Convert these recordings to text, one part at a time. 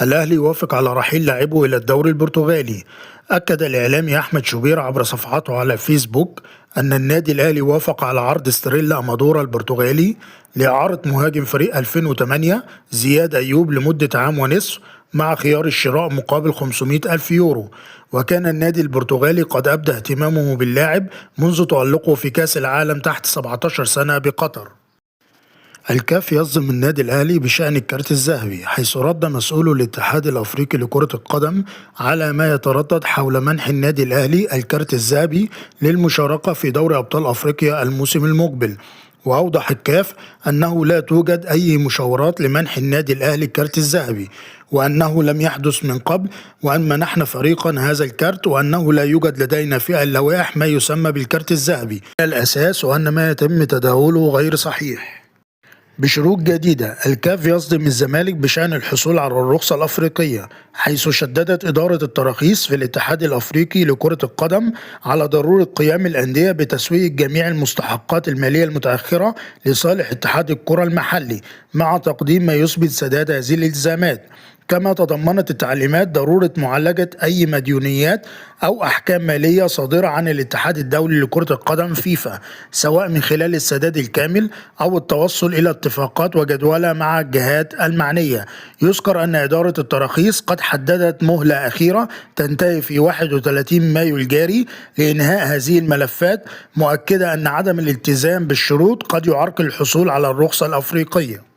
الأهلي وافق على رحيل لاعبه إلى الدوري البرتغالي. أكد الإعلامي أحمد شوبير عبر صفحته على فيسبوك أن النادي الأهلي وافق على عرض ستريلا أمادورا البرتغالي لإعارة مهاجم فريق 2008 زياد أيوب لمدة عام ونصف مع خيار الشراء مقابل 500 ألف يورو. وكان النادي البرتغالي قد أبدى اهتمامه باللاعب منذ تألقه في كأس العالم تحت 17 سنة بقطر. الكاف يصدم النادي الأهلي بشأن الكارت الذهبي، حيث رد مسؤول الاتحاد الأفريقي لكرة القدم على ما يتردد حول منح النادي الأهلي الكارت الذهبي للمشاركة في دوري أبطال أفريقيا الموسم المقبل. وأوضح الكاف أنه لا توجد أي مشاورات لمنح النادي الأهلي الكارت الذهبي، وأنه لم يحدث من قبل، وأن منحنا فريقا هذا الكارت، وأنه لا يوجد لدينا في اللوائح ما يسمى بالكارت الذهبي على الأساس، وأن ما يتم تداوله غير صحيح. بشروط جديدة، الكاف يصدم الزمالك بشأن الحصول على الرخصة الأفريقية، حيث شددت إدارة التراخيص في الاتحاد الأفريقي لكرة القدم على ضرورة قيام الأندية بتسوية جميع المستحقات المالية المتأخرة لصالح اتحاد الكرة المحلي، مع تقديم ما يثبت سداد هذه الالتزامات. كما تضمنت التعليمات ضرورة معالجة أي مديونيات أو أحكام مالية صادرة عن الاتحاد الدولي لكرة القدم فيفا، سواء من خلال السداد الكامل أو التوصل إلى اتفاقات وجدولة مع الجهات المعنية. يذكر أن إدارة التراخيص قد حددت مهلة أخيرة تنتهي في 31 مايو الجاري لإنهاء هذه الملفات، مؤكدة أن عدم الالتزام بالشروط قد يعرقل الحصول على الرخصة الأفريقية.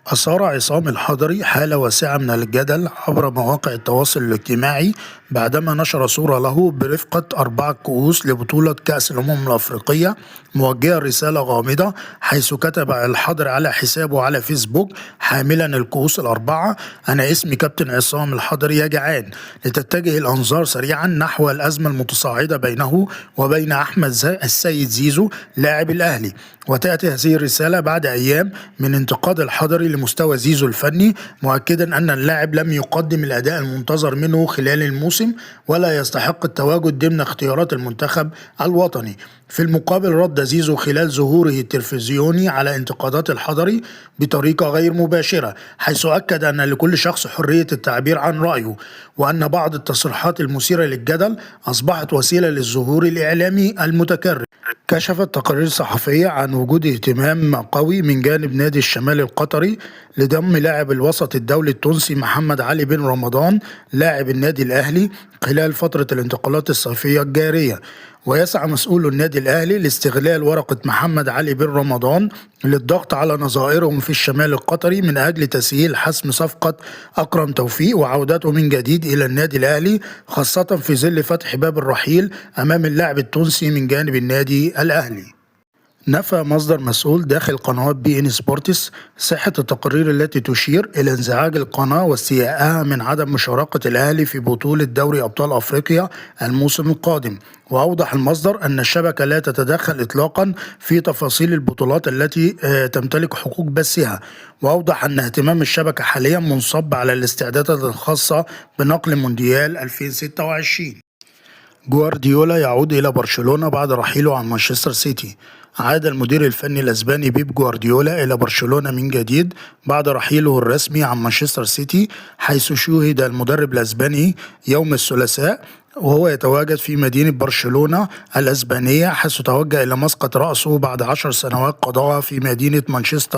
أثار عصام الحضري حالة واسعة من الجدل عبر مواقع التواصل الاجتماعي بعدما نشر صورة له برفقة 4 كؤوس لبطولة كأس الأمم الأفريقية، موجها رسالة غامضة، حيث كتب الحضري على حسابه على فيسبوك حاملا الكؤوس ال4: أنا اسمي كابتن عصام الحضري يا جعان، لتتجه الأنظار سريعا نحو الأزمة المتصاعدة بينه وبين أحمد السيد زيزو لاعب الأهلي. وتأتي هذه الرسالة بعد أيام من انتقاد الحضري لمستوى زيزو الفني، مؤكدا أن اللاعب لم يقدم الأداء المنتظر منه خلال الموسم ولا يستحق التواجد ضمن اختيارات المنتخب الوطني. في المقابل رد زيزو خلال ظهوره التلفزيوني على انتقادات الحضري بطريقة غير مباشرة، حيث أكد أن لكل شخص حرية التعبير عن رأيه، وأن بعض التصريحات المثيرة للجدل أصبحت وسيلة للظهور الإعلامي المتكرر. كشفت تقارير صحفية عن وجود اهتمام قوي من جانب نادي الشمال القطري لضم لاعب الوسط الدولي التونسي محمد علي بن رمضان لاعب النادي الأهلي خلال فترة الانتقالات الصيفية الجارية. ويسعى مسؤول النادي الأهلي لاستغلال ورقة محمد علي بن رمضان للضغط على نظائرهم في الشمال القطري من أجل تسهيل حسم صفقة أكرم توفيق وعودته من جديد إلى النادي الأهلي، خاصة في ظل فتح باب الرحيل أمام اللاعب التونسي من جانب النادي الأهلي. نفى مصدر مسؤول داخل قنوات بي إن سبورتس صحة التقارير التي تشير إلى انزعاج القناة واستيائها من عدم مشاركة الأهلي في بطولة دوري أبطال أفريقيا الموسم القادم. وأوضح المصدر أن الشبكة لا تتدخل إطلاقا في تفاصيل البطولات التي تمتلك حقوق بثها. وأوضح أن اهتمام الشبكة حاليا منصب على الاستعدادات الخاصة بنقل مونديال 2026. جوارديولا يعود إلى برشلونة بعد رحيله عن مانشستر سيتي. عاد المدير الفني الأسباني بيب جوارديولا إلى برشلونة من جديد بعد رحيله الرسمي عن مانشستر سيتي، حيث شوهد المدرب الأسباني يوم الثلاثاء وهو يتواجد في مدينة برشلونة الأسبانية، حيث توجه إلى مسقط رأسه بعد 10 سنوات قضاها في مدينة مانشستر.